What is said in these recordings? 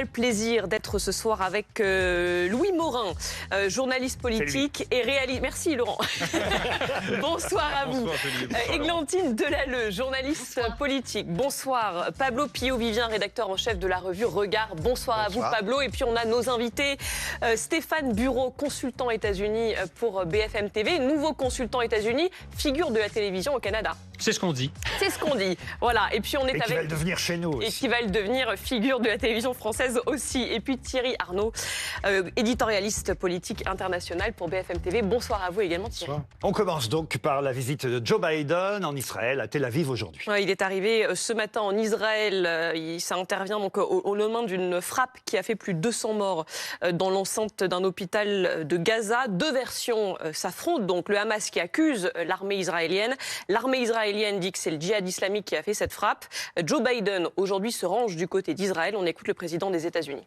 le plaisir d'être ce soir avec Louis Morin, journaliste politique et réaliste. Merci Laurent. Bonsoir à vous. Églantine Delalleux, journaliste politique. Bonsoir. Pablo Pio-Vivien, rédacteur en chef de la revue Regard. Bonsoir à vous Pablo. Et puis on a nos invités. Stéphane Bureau, consultant États-Unis pour BFM TV. Nouveau consultant États-Unis, figure de la télévision au Canada. C'est ce qu'on dit. C'est ce qu'on dit. Voilà. Et puis on est et qui va le devenir chez nous aussi. Et qui va le devenir figure de la télévision française aussi. Et puis Thierry Arnaud, éditorialiste politique international pour BFM TV. Bonsoir à vous également Thierry. Bonsoir. On commence donc par la visite de Joe Biden en Israël, à Tel Aviv aujourd'hui. Il est arrivé ce matin en Israël. Ça intervient donc au lendemain d'une frappe qui a fait plus de 200 morts dans l'enceinte d'un hôpital de Gaza. Deux versions s'affrontent. Donc le Hamas qui accuse l'armée israélienne. L'armée israélienne dit que c'est le djihad islamique qui a fait cette frappe. Joe Biden aujourd'hui se range du côté d'Israël. On écoute le président des États-Unis.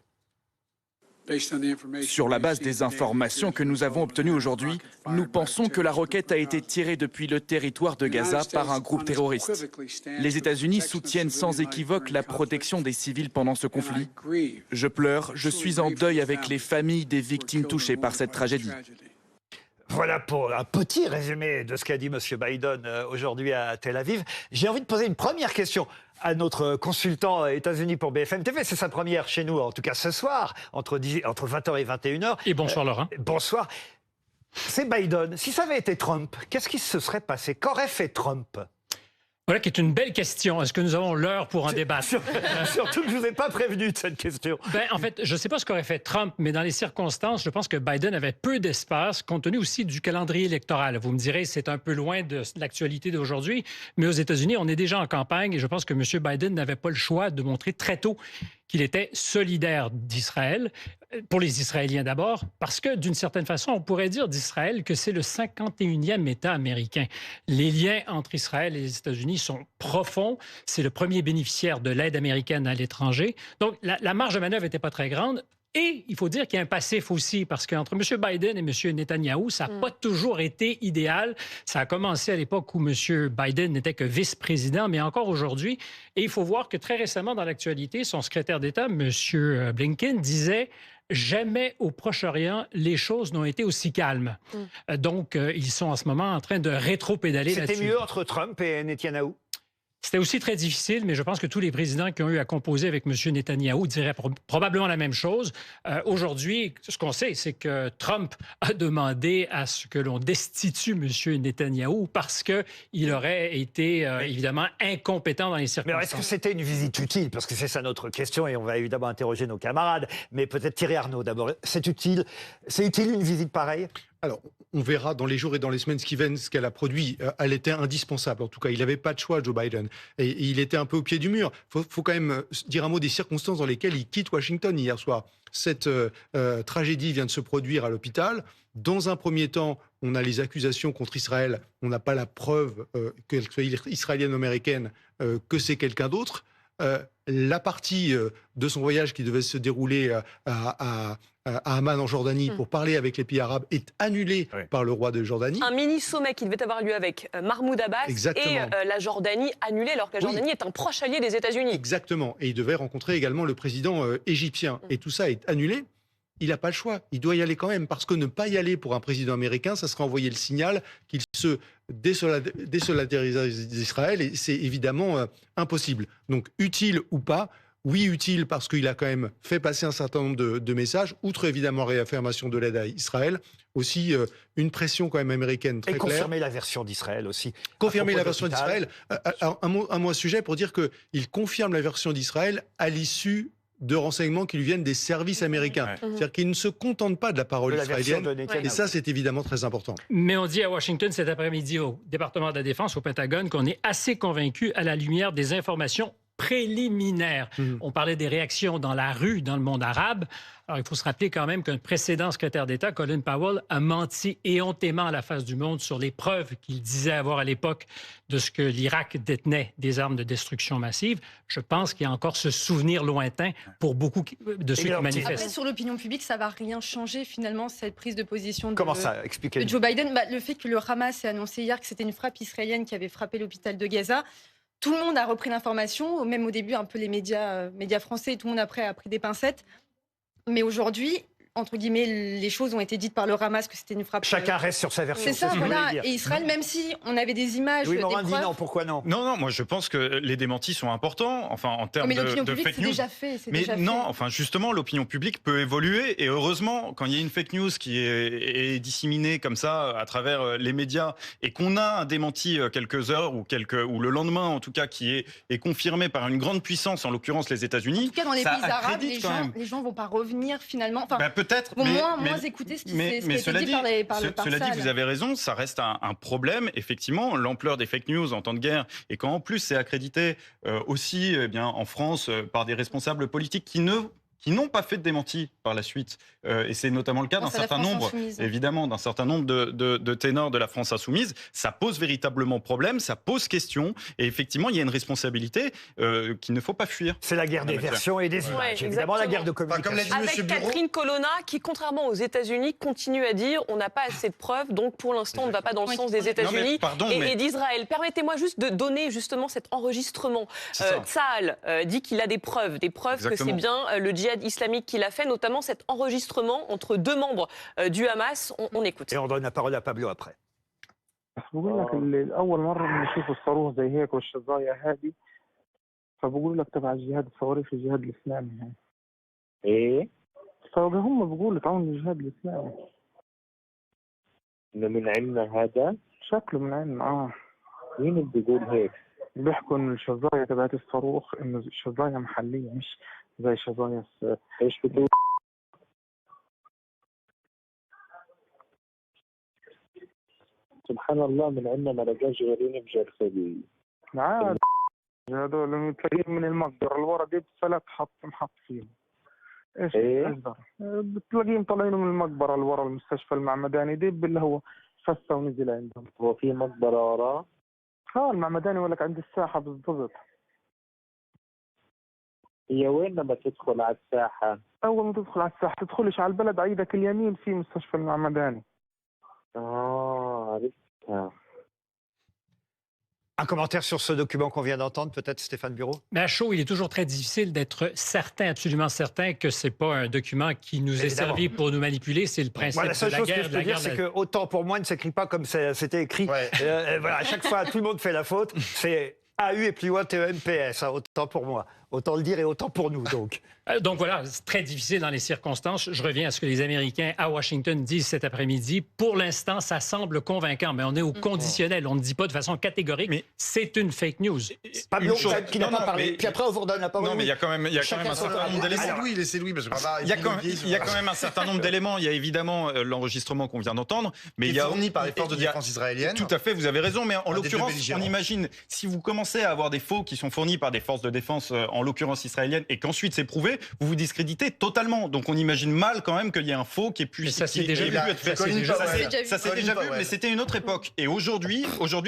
Sur la base des informations que nous avons obtenues aujourd'hui, nous pensons que la roquette a été tirée depuis le territoire de Gaza par un groupe terroriste. Les États-Unis soutiennent sans équivoque la protection des civils pendant ce conflit. Je pleure, je suis en deuil avec les familles des victimes touchées par cette tragédie. Voilà pour un petit résumé de ce qu'a dit M. Biden aujourd'hui à Tel Aviv. J'ai envie de poser une première question à notre consultant États-Unis pour BFM TV. C'est sa première chez nous, en tout cas ce soir, entre 20h et 21h. Et bonsoir Laurent. Bonsoir. C'est Biden. Si ça avait été Trump, qu'est-ce qui se serait passé? Qu'aurait fait Trump? Voilà qui est une belle question. Est-ce que nous avons l'heure pour en débattre? Surtout que je ne vous ai pas prévenu de cette question. En fait, je ne sais pas ce qu'aurait fait Trump, mais dans les circonstances, je pense que Biden avait peu d'espace, compte tenu aussi du calendrier électoral. Vous me direz, c'est un peu loin de l'actualité d'aujourd'hui, mais aux États-Unis, on est déjà en campagne et je pense que M. Biden n'avait pas le choix de montrer très tôt qu'il était solidaire d'Israël, pour les Israéliens d'abord, parce que d'une certaine façon, on pourrait dire d'Israël que c'est le 51e État américain. Les liens entre Israël et les États-Unis sont profonds. C'est le premier bénéficiaire de l'aide américaine à l'étranger. Donc, la marge de manœuvre n'était pas très grande. Et il faut dire qu'il y a un passif aussi, parce qu'entre M. Biden et M. Netanyahou, ça n'a pas toujours été idéal. Ça a commencé à l'époque où M. Biden n'était que vice-président, mais encore aujourd'hui. Et il faut voir que très récemment, dans l'actualité, son secrétaire d'État, M. Blinken, disait « Jamais au Proche-Orient, les choses n'ont été aussi calmes. » Donc, ils sont en ce moment en train de rétro-pédaler là-dessus. C'était mieux entre Trump et Netanyahou? C'était aussi très difficile, mais je pense que tous les présidents qui ont eu à composer avec M. Netanyahou diraient probablement la même chose. Aujourd'hui, ce qu'on sait, c'est que Trump a demandé à ce que l'on destitue M. Netanyahou parce qu'il aurait été évidemment incompétent dans les circonstances. Mais est-ce que c'était une visite utile? Parce que c'est ça notre question et on va évidemment interroger nos camarades. Mais peut-être Thierry Arnaud d'abord. C'est utile une visite pareille? Alors, on verra dans les jours et dans les semaines qui viennent ce qu'elle a produit. Elle était indispensable, en tout cas. Il n'avait pas de choix, Joe Biden. Et il était un peu au pied du mur. Il faut quand même dire un mot des circonstances dans lesquelles il quitte Washington hier soir. Cette tragédie vient de se produire à l'hôpital. Dans un premier temps, on a les accusations contre Israël. On n'a pas la preuve qu'elle soit israélienne ou américaine, que c'est quelqu'un d'autre. La partie de son voyage qui devait se dérouler à Amman en Jordanie pour parler avec les pays arabes est annulée par le roi de Jordanie. Un mini-sommet qui devait avoir lieu avec Mahmoud Abbas et la Jordanie annulé alors que la Jordanie est un proche allié des États-Unis. Exactement. Et il devait rencontrer également le président égyptien. Et tout ça est annulé. Il n'a pas le choix. Il doit y aller quand même. Parce que ne pas y aller pour un président américain, ça serait envoyer le signal qu'il se désolidarise d'Israël. Et c'est évidemment impossible. Donc, utile ou pas, oui, utile parce qu'il a quand même fait passer un certain nombre de messages, outre évidemment réaffirmation de l'aide à Israël, aussi une pression quand même américaine très claire. Et confirmer la version d'Israël aussi. Confirmer la version d'Israël. Un mot à sujet pour dire qu'il confirme la version d'Israël à l'issue de renseignements qui lui viennent des services américains. C'est-à-dire qu'il ne se contente pas de la parole israélienne. Et ça, c'est évidemment très important. Mais on dit à Washington cet après-midi au département de la Défense, au Pentagone, qu'on est assez convaincu à la lumière des informations préliminaires. On parlait des réactions dans la rue, dans le monde arabe. Alors, il faut se rappeler quand même qu'un précédent secrétaire d'État, Colin Powell, a menti éhontément à la face du monde sur les preuves qu'il disait avoir à l'époque de ce que l'Irak détenait des armes de destruction massive. Je pense qu'il y a encore ce souvenir lointain pour beaucoup de ceux qui manifestent. Après, sur l'opinion publique, ça ne va rien changer finalement, cette prise de position de, Comment ça? Expliquez-nous. de Joe Biden. Le fait que le Hamas ait annoncé hier que c'était une frappe israélienne qui avait frappé l'hôpital de Gaza, tout le monde a repris l'information, même au début, un peu les médias français, tout le monde après a pris des pincettes. Mais aujourd'hui, entre guillemets, les choses ont été dites par le Hamas que c'était une frappe. Chacun reste sur sa version. C'est ça, ce que vous voilà. voulez dire. Et Israël, même si on avait des images, Louis des Morin dit preuves... non, pourquoi non? Non, moi je pense que les démentis sont importants, enfin en termes Mais l'opinion de publique, fake c'est news. déjà fait. Mais déjà non, fait. enfin justement, l'opinion publique peut évoluer et heureusement, quand il y a une fake news qui est disséminée comme ça à travers les médias et qu'on a un démenti quelques heures ou le lendemain en tout cas qui est confirmé par une grande puissance, en l'occurrence les États-Unis. En tout cas, dans les ça pays arabes, accrédite quand même. les gens vont pas revenir finalement. Enfin, peut-être, vont moins écouter ce qui a été cela dit par cela dit, vous avez raison, ça reste un problème. Effectivement, l'ampleur des fake news en temps de guerre et quand en plus c'est accrédité aussi en France par des responsables politiques qui n'ont pas fait de démenti par la suite. Et c'est notamment le cas d'un certain nombre, évidemment, d'un certain nombre de ténors de la France insoumise. Ça pose véritablement problème, ça pose question. Et effectivement, il y a une responsabilité qu'il ne faut pas fuir. C'est la guerre des versions et des images. Évidemment, la guerre de communication. Comme l'a dit Avec Monsieur Bureau. Catherine Colonna, qui, contrairement aux États-Unis, continue à dire on n'a pas assez de preuves, donc pour l'instant, on ne va pas dans le sens des États-Unis et d'Israël. Permettez-moi juste de donner justement cet enregistrement. Tsahal dit qu'il a des preuves que c'est bien le djihad islamique qui l'a fait, notamment cet enregistrement entre deux membres du Hamas. On écoute. Et on donne la parole à Pablo après. بقول لك اول مره بنشوف الصاروخ زي هيك والشظايا هذه فبقول لك تبع الجهاد الصواريخ الجهاد الاسلامي يعني ايه فهم بيقولوا تعاون الجهاد الاسلامي من عندنا هذا شكله من عندنا مين اللي بيقول هيك بيحكوا انه الشظايا تبعت الصاروخ انه الشظايا محليه مش زي شظايا ايش بتقول سبحان الله من عندنا ما لقاش غيرين بجرثومي عاد هذول تلاقيهم من المقدرة الورا دي بفلت محط فيهم ايش بتلاقيهم طالعين من المقبرة اللي ورا المستشفى المعمداني دي اللي هو فسه ونزل عندهم هو في مقبرة وراه المعمداني يقول لك عند الساحة بالضبط هي وين لما تدخل على الساحة؟ أول ما تدخل على الساحة تدخلش على البلد على إيدك اليمين في مستشفى المعمداني Un commentaire sur ce document qu'on vient d'entendre, peut-être Stéphane Bureau? Mais à chaud, il est toujours très difficile d'être certain, absolument certain, que c'est pas un document qui nous est servi pour nous manipuler. C'est le principe La seule de la chose guerre. que je peux dire, c'est que autant pour moi ne s'écrit pas comme c'était écrit. Voilà, à chaque fois, tout le monde fait la faute. C'est AU et plus loin TEMPS, autant pour moi. Autant le dire et autant pour nous, donc. Donc voilà, c'est très difficile dans les circonstances. Je reviens à ce que les Américains à Washington disent cet après-midi. Pour l'instant, ça semble convaincant, mais on est au conditionnel. On ne dit pas de façon catégorique, mais c'est une fake news. Pablo, qui n'a pas parlé. Puis après, on vous redonne la parole. Non, mais il y a quand même un certain nombre d'éléments. Laissez-Louis, parce que Il y a quand même un certain nombre d'éléments. Il y a évidemment l'enregistrement qu'on vient d'entendre, mais il y a fourni par les forces de défense israéliennes. Tout à fait, vous avez raison, mais en l'occurrence, on imagine si vous commencez à avoir des faux qui sont fournis par des forces de défense, en l'occurrence israéliennes, et qu'ensuite c'est prouvé, vous vous discréditez totalement. Donc on imagine mal quand même qu'il y ait un faux qui ait pu ça s'est déjà vu. Ça s'est déjà vu, mais c'était une autre époque. Et aujourd'hui,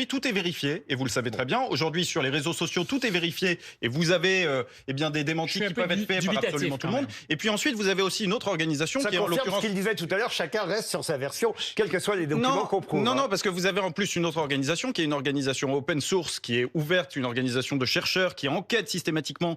tout est vérifié, et vous le savez très bien. Aujourd'hui, sur les réseaux sociaux, tout est vérifié, et vous avez des démentis qui peuvent être faits par absolument tout le monde. Et puis ensuite, vous avez aussi une autre organisation qui est en l'occurrence... ce qu'il disait tout à l'heure, chacun reste sur sa version, quels que soient les documents qu'on prouve. Non, parce que vous avez en plus une autre organisation qui est une organisation open source, qui est ouverte, une organisation de chercheurs qui enquête systématiquement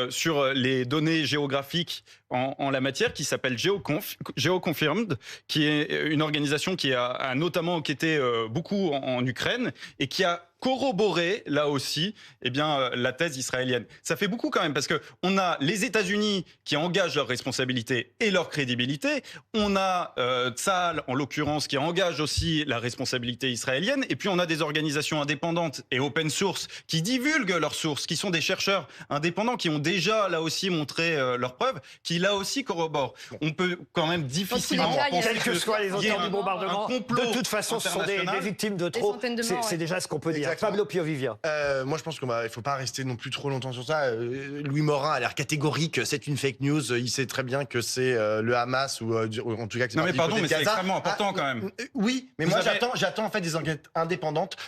sur les données géographiques en la matière, qui s'appelle GeoConfirmed, qui est une organisation qui a notamment enquêté beaucoup en Ukraine et qui a corroborer là aussi la thèse israélienne. Ça fait beaucoup quand même parce que on a les États-Unis qui engagent leurs responsabilités et leur crédibilité, on a Tsahal en l'occurrence qui engage aussi la responsabilité israélienne, et puis on a des organisations indépendantes et open source qui divulguent leurs sources, qui sont des chercheurs indépendants qui ont déjà là aussi montré leurs preuves, qui là aussi corroborent. On peut quand même difficilement penser quels que soient les auteurs du bombardement, de toute façon ce sont des victimes de trop. C'est déjà ce qu'on peut dire. Pablo Piovivia. Moi, je pense qu'il ne faut pas rester non plus trop longtemps sur ça. Louis Morin a l'air catégorique, c'est une fake news. Il sait très bien que c'est le Hamas ou en tout cas que c'est non mais pardon, mais c'est extrêmement important quand même. Oui, mais moi j'attends en fait des enquêtes indépendantes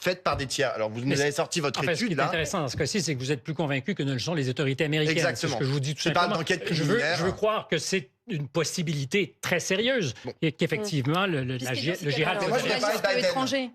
faites par des tiers. Alors vous nous avez sorti votre étude là. Ce qui est intéressant dans ce cas-ci, c'est que vous êtes plus convaincu que ne le sont les autorités américaines. Exactement. C'est ce que je vous dis tout simplement. Pas d'enquête je veux croire que c'est une possibilité très sérieuse et qu'effectivement, le Gérald... Moi, je voudrais parler de Biden. étrangers.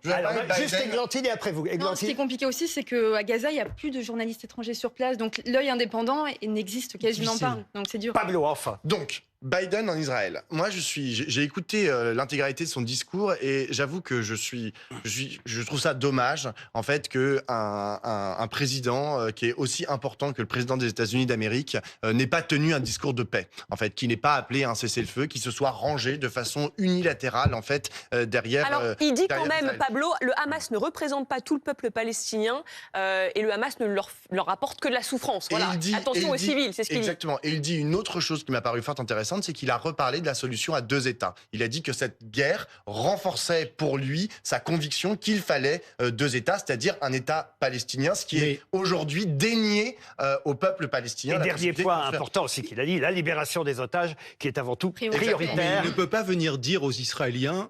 Juste Églantine et après vous. Non, ce qui est Églantine. compliqué aussi, c'est qu'à Gaza, il n'y a plus de journalistes étrangers sur place. Donc l'œil indépendant n'existe quasiment pas. Donc c'est dur. Pablo, enfin. Donc, Biden en Israël. Moi, j'ai écouté l'intégralité de son discours et j'avoue que je trouve ça dommage, en fait, que un président qui est aussi important que le président des États-Unis d'Amérique n'ait pas tenu un discours de paix, en fait, qui n'ait pas appelé à un cessez-le-feu, qui se soit rangé de façon unilatérale, en fait, derrière. Alors, il dit quand même, Israël. Pablo, le Hamas ne représente pas tout le peuple palestinien et le Hamas ne leur apporte que de la souffrance. Et Voilà. il dit- et Attention il aux dit- civils, c'est ce qu'il dit. Exactement. Et il dit une autre chose qui m'a paru fort intéressante, c'est qu'il a reparlé de la solution à 2 États. Il a dit que cette guerre renforçait pour lui sa conviction qu'il fallait 2 États, c'est-à-dire un État palestinien, ce qui est aujourd'hui dénié au peuple palestinien. Et la dernier possibilité point de faire- important aussi qu'il a dit, la libération des otages, qui est avant tout Mais prioritaire. il ne peut pas venir dire aux Israéliens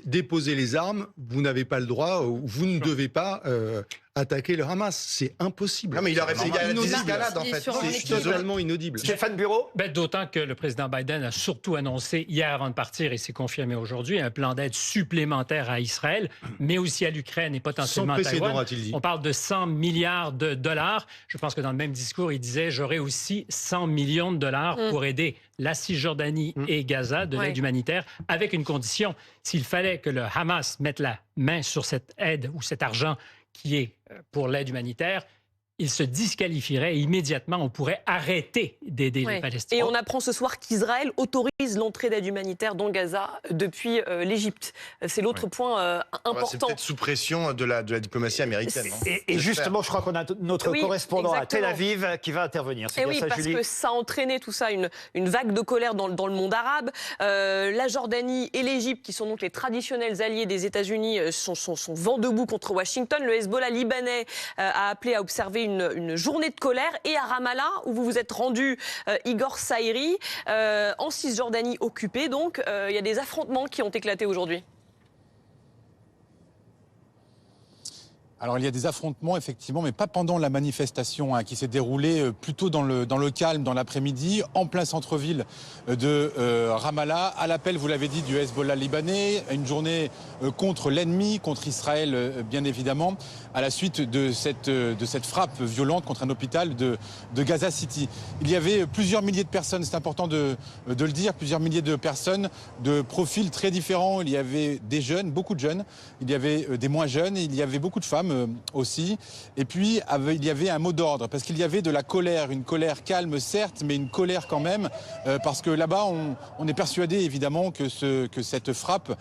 déposez les armes, vous n'avez pas le droit, ou vous ne devez pas attaquer le Hamas. C'est impossible. Non, mais il aurait fait des inaudible. escalades, en fait. C'est totalement inaudible. Stéphane Bureau. D'autant que le président Biden a surtout annoncé hier avant de partir, et c'est confirmé aujourd'hui, un plan d'aide supplémentaire à Israël, mais aussi à l'Ukraine et potentiellement Sans à précédent, Taïwan. a-t-il dit. On parle de 100 milliards de dollars. Je pense que dans le même discours, il disait « J'aurai aussi 100 millions de dollars pour aider la Cisjordanie et Gaza de l'aide humanitaire, avec une condition. S'il fallait que le Hamas mette la main sur cette aide ou cet argent qui est pour l'aide humanitaire, il se disqualifierait et immédiatement, on pourrait arrêter d'aider les Palestiniens. Et on apprend ce soir qu'Israël autorise l'entrée d'aide humanitaire dans Gaza depuis l'Égypte. C'est l'autre point C'est important. peut-être sous pression de la diplomatie américaine. non Et justement, je crois qu'on a notre Oui, correspondant à Tel exactement. Aviv qui va intervenir. C'est Et bien oui, ça, parce Julie que ça a entraîné tout ça, une vague de colère dans le monde arabe. La Jordanie et l'Égypte, qui sont donc les traditionnels alliés des États-Unis, sont vent debout contre Washington. Le Hezbollah libanais a appelé à observer une journée de colère. Et à Ramallah, où vous vous êtes rendu, Igor Saïri, en Cisjordanie occupée, donc, il y a des affrontements qui ont éclaté aujourd'hui. Alors il y a des affrontements effectivement, mais pas pendant la manifestation qui s'est déroulée plutôt dans le calme, dans l'après-midi, en plein centre-ville de Ramallah, à l'appel, vous l'avez dit, du Hezbollah libanais, une journée contre l'ennemi, contre Israël bien évidemment, à la suite de cette frappe violente contre un hôpital de Gaza City. Il y avait plusieurs milliers de personnes, c'est important de le dire, plusieurs milliers de personnes de profils très différents. Il y avait des jeunes, beaucoup de jeunes, il y avait des moins jeunes, il y avait beaucoup de femmes aussi. Et puis, il y avait un mot d'ordre, parce qu'il y avait de la colère, une colère calme certes, mais une colère quand même, parce que là-bas, on est persuadé évidemment que cette frappe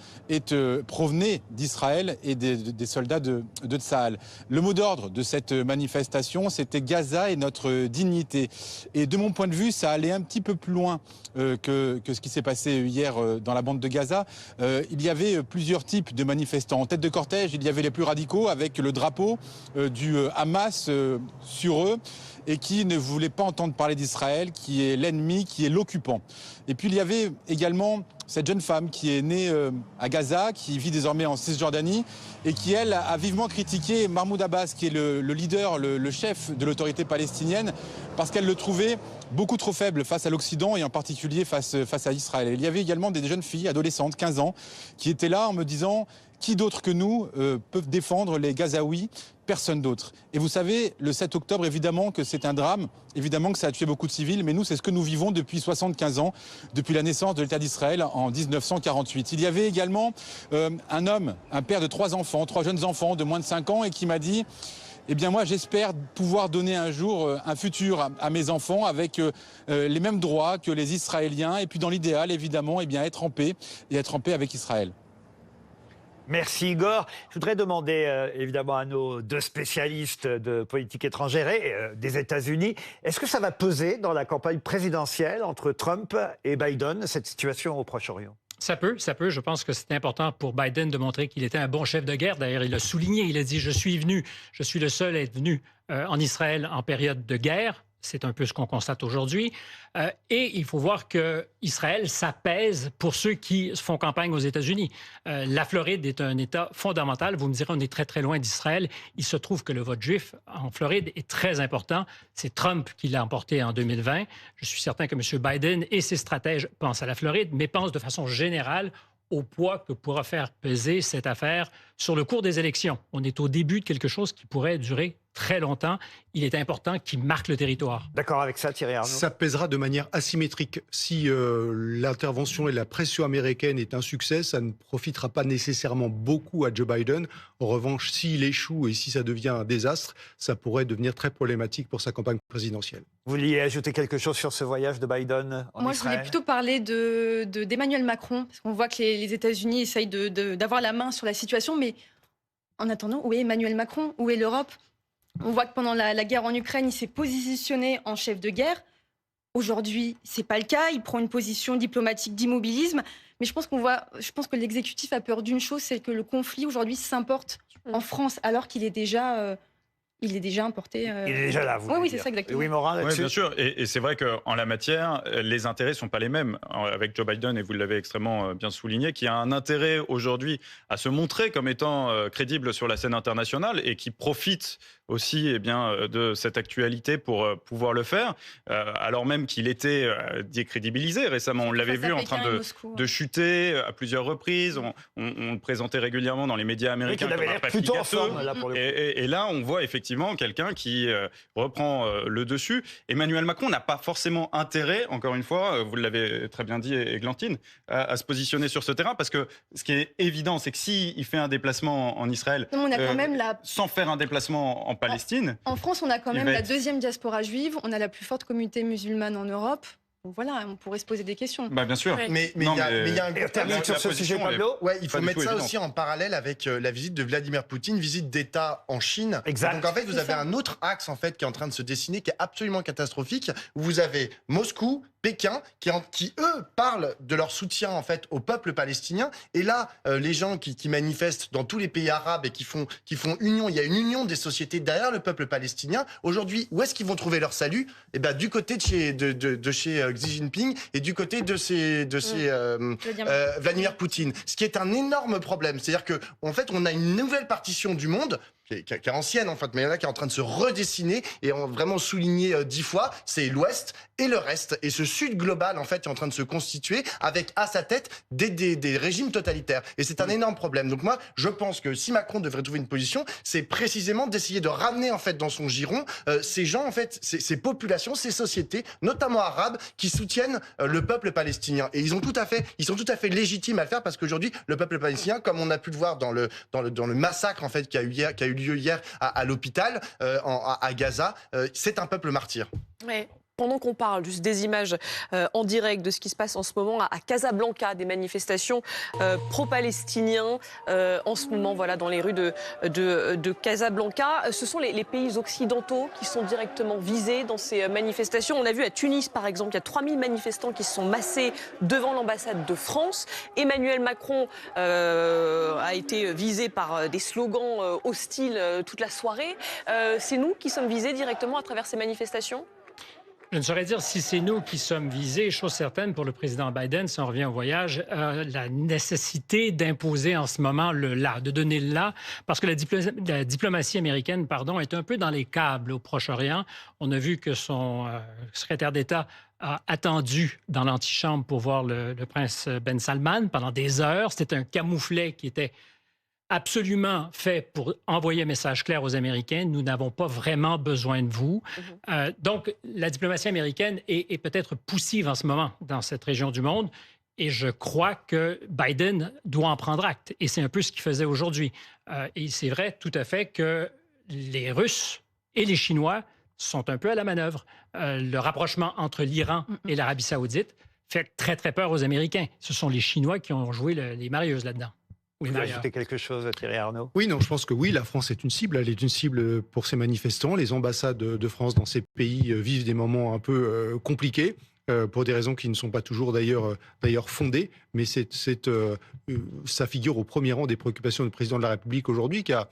provenait d'Israël et des soldats de Tsahal. Le mot d'ordre de cette manifestation, c'était Gaza et notre dignité. Et de mon point de vue, ça allait un petit peu plus loin que ce qui s'est passé hier dans la bande de Gaza. Il y avait plusieurs types de manifestants. En tête de cortège, il y avait les plus radicaux avec le drapeau du Hamas sur eux et qui ne voulaient pas entendre parler d'Israël, qui est l'ennemi, qui est l'occupant. Et puis il y avait également cette jeune femme qui est née à Gaza, qui vit désormais en Cisjordanie et qui, elle, a vivement critiqué Mahmoud Abbas, qui est le leader, le chef de l'autorité palestinienne, parce qu'elle le trouvait beaucoup trop faible face à l'Occident et en particulier face à Israël. Et il y avait également des jeunes filles, adolescentes, 15 ans, qui étaient là en me disant « Qui d'autre que nous peuvent défendre les Gazaouis ? Personne d'autre. » Et vous savez, le 7 octobre, évidemment que c'est un drame, évidemment que ça a tué beaucoup de civils, mais nous, c'est ce que nous vivons depuis 75 ans, depuis la naissance de l'État d'Israël en 1948. Il y avait également un homme, un père de 3 enfants, 3 jeunes enfants de moins de 5 ans, et qui m'a dit « Eh bien moi, j'espère pouvoir donner un jour un futur à mes enfants avec les mêmes droits que les Israéliens, et puis dans l'idéal, évidemment, eh bien, être en paix, et être en paix avec Israël. » Merci Igor. Je voudrais demander évidemment à nos 2 spécialistes de politique étrangère et des États-Unis, est-ce que ça va peser dans la campagne présidentielle entre Trump et Biden, cette situation au Proche-Orient ? Ça peut. Je pense que c'est important pour Biden de montrer qu'il était un bon chef de guerre. D'ailleurs, il l'a souligné. Il a dit « Je suis le seul à être venu en Israël en période de guerre. » C'est un peu ce qu'on constate aujourd'hui. Et il faut voir qu'Israël, ça pèse pour ceux qui font campagne aux États-Unis. La Floride est un État fondamental. Vous me direz, on est très, très loin d'Israël. Il se trouve que le vote juif en Floride est très important. C'est Trump qui l'a emporté en 2020. Je suis certain que M. Biden et ses stratèges pensent à la Floride, mais pensent de façon générale au poids que pourra faire peser cette affaire sur le cours des élections. On est au début de quelque chose qui pourrait durer très longtemps. Il est important qu'il marque le territoire. D'accord avec ça, Thierry Arnaud? Ça pèsera de manière asymétrique. Si l'intervention et la pression américaine est un succès, ça ne profitera pas nécessairement beaucoup à Joe Biden. En revanche, s'il échoue et si ça devient un désastre, ça pourrait devenir très problématique pour sa campagne présidentielle. Vous vouliez ajouter quelque chose sur ce voyage de Biden en Moi, Israël? je voulais plutôt parler d'Emmanuel Macron, parce qu'on voit que les États-Unis essayent d'avoir la main sur la situation, mais en attendant, où est Emmanuel Macron? Où est l'Europe? On voit que pendant la guerre en Ukraine, il s'est positionné en chef de guerre. Aujourd'hui, c'est pas le cas. Il prend une position diplomatique d'immobilisme. Mais je pense que l'exécutif a peur d'une chose, c'est que le conflit aujourd'hui s'importe en France, alors qu'il est déjà importé. Il est déjà là, vous voulez Oui, dire. c'est ça, exactement. Louis Morin, Oui, là-dessus? bien sûr. Et c'est vrai qu'en la matière, les intérêts ne sont pas les mêmes. Avec Joe Biden, et vous l'avez extrêmement bien souligné, qui a un intérêt aujourd'hui à se montrer comme étant crédible sur la scène internationale et qui profite aussi de cette actualité pour pouvoir le faire, alors même qu'il était décrédibilisé récemment. On l'avait vu en train de chuter à plusieurs reprises. On le présentait régulièrement dans les médias américains. Oui, qu'il avait comme un l'air plutôt en papy forme, gâteux. là, pour le coup. Et là, on voit effectivement quelqu'un qui reprend le dessus. Emmanuel Macron n'a pas forcément intérêt, encore une fois, vous l'avez très bien dit, Églantine, à se positionner sur ce terrain, parce que ce qui est évident, c'est que s'il fait un déplacement en Israël, Non, on a quand même sans faire un déplacement en Palestine... En France, on a quand Il même va la être- deuxième diaspora juive, on a la plus forte communauté musulmane en Europe. Donc voilà, on pourrait se poser des questions. Bah, bien sûr. Ouais. Mais il Non, y a un Et on termine sur ce sujet, Pablo? Ouais, il faut Pas du mettre tout ça évident. aussi en parallèle avec la visite de Vladimir Poutine, visite d'État en Chine. Exact. Donc en fait, vous C'est avez ça. un autre axe en fait qui est en train de se dessiner, qui est absolument catastrophique. Où vous avez Moscou, Pékin, qui eux parlent de leur soutien en fait au peuple palestinien. Et là, les gens qui manifestent dans tous les pays arabes et qui font union, il y a une union des sociétés derrière le peuple palestinien. Aujourd'hui, où est-ce qu'ils vont trouver leur salut? Eh ben du côté de chez Xi Jinping et du côté de Vladimir Poutine. Ce qui est un énorme problème. C'est-à-dire que en fait, on a une nouvelle partition du monde qui est ancienne en fait, mais là qui est en train de se redessiner et vraiment souligner 10 fois, c'est l'Ouest et le reste. Et ce Sud global en fait est en train de se constituer avec à sa tête des régimes totalitaires. Et c'est un énorme problème. Donc moi, je pense que si Macron devrait trouver une position, c'est précisément d'essayer de ramener en fait dans son giron ces gens en fait, ces populations, ces sociétés, notamment arabes, qui soutiennent le peuple palestinien. Et ils sont tout à fait légitimes à le faire parce qu'aujourd'hui, le peuple palestinien, comme on a pu le voir dans le massacre en fait qui a eu lieu hier à l'hôpital à Gaza, c'est un peuple martyr. Ouais. Pendant qu'on parle juste des images en direct de ce qui se passe en ce moment à Casablanca, des manifestations pro-palestiniens en ce moment, voilà, dans les rues de Casablanca. Ce sont les pays occidentaux qui sont directement visés dans ces manifestations. On a vu à Tunis, par exemple, il y a 3000 manifestants qui se sont massés devant l'ambassade de France. Emmanuel Macron a été visé par des slogans hostiles toute la soirée. C'est nous qui sommes visés directement à travers ces manifestations ? Je ne saurais dire si c'est nous qui sommes visés. Chose certaine pour le président Biden, si on revient au voyage, la nécessité d'imposer en ce moment le là, de donner le là, parce que la diplomatie américaine, est un peu dans les câbles au Proche-Orient. On a vu que son secrétaire d'État a attendu dans l'antichambre pour voir le prince Ben Salman pendant des heures. C'était un camouflet qui était absolument fait pour envoyer un message clair aux Américains. Nous n'avons pas vraiment besoin de vous. Donc, la diplomatie américaine est peut-être poussive en ce moment dans cette région du monde. Et je crois que Biden doit en prendre acte. Et c'est un peu ce qu'il faisait aujourd'hui. Et c'est vrai tout à fait que les Russes et les Chinois sont un peu à la manœuvre. Le rapprochement entre l'Iran et l'Arabie saoudite fait très, très peur aux Américains. Ce sont les Chinois qui ont joué les marieuses là-dedans. Vous voulez ajouter quelque chose, Thierry Arnaud? Oui, non, je pense que oui, la France est une cible. Elle est une cible pour ces manifestants. Les ambassades de France dans ces pays vivent des moments un peu compliqués. Pour des raisons qui ne sont pas toujours d'ailleurs fondées, mais ça figure au premier rang des préoccupations du président de la République aujourd'hui, qui a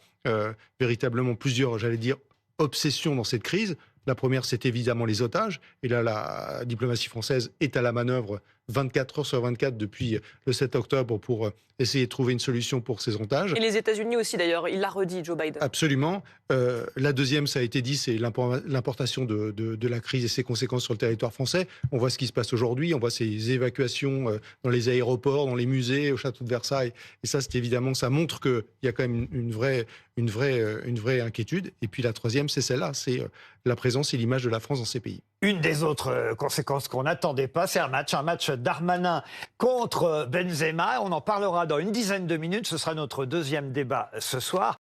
véritablement plusieurs, j'allais dire, obsessions dans cette crise. La première, c'est évidemment les otages. Et là, la diplomatie française est à la manœuvre 24 heures sur 24 depuis le 7 octobre pour essayer de trouver une solution pour ces otages. Et les États-Unis aussi, d'ailleurs, il l'a redit, Joe Biden. Absolument. La deuxième, ça a été dit, c'est l'importation de la crise et ses conséquences sur le territoire français. On voit ce qui se passe aujourd'hui, on voit ces évacuations dans les aéroports, dans les musées, au château de Versailles. Et ça, c'est évidemment, ça montre qu'il y a quand même une vraie inquiétude. Et puis la troisième, c'est celle-là, c'est la présence et l'image de la France dans ces pays. Une des autres conséquences qu'on n'attendait pas, c'est un match Darmanin contre Benzema. On en parlera dans une dizaine de minutes. Ce sera notre deuxième débat ce soir.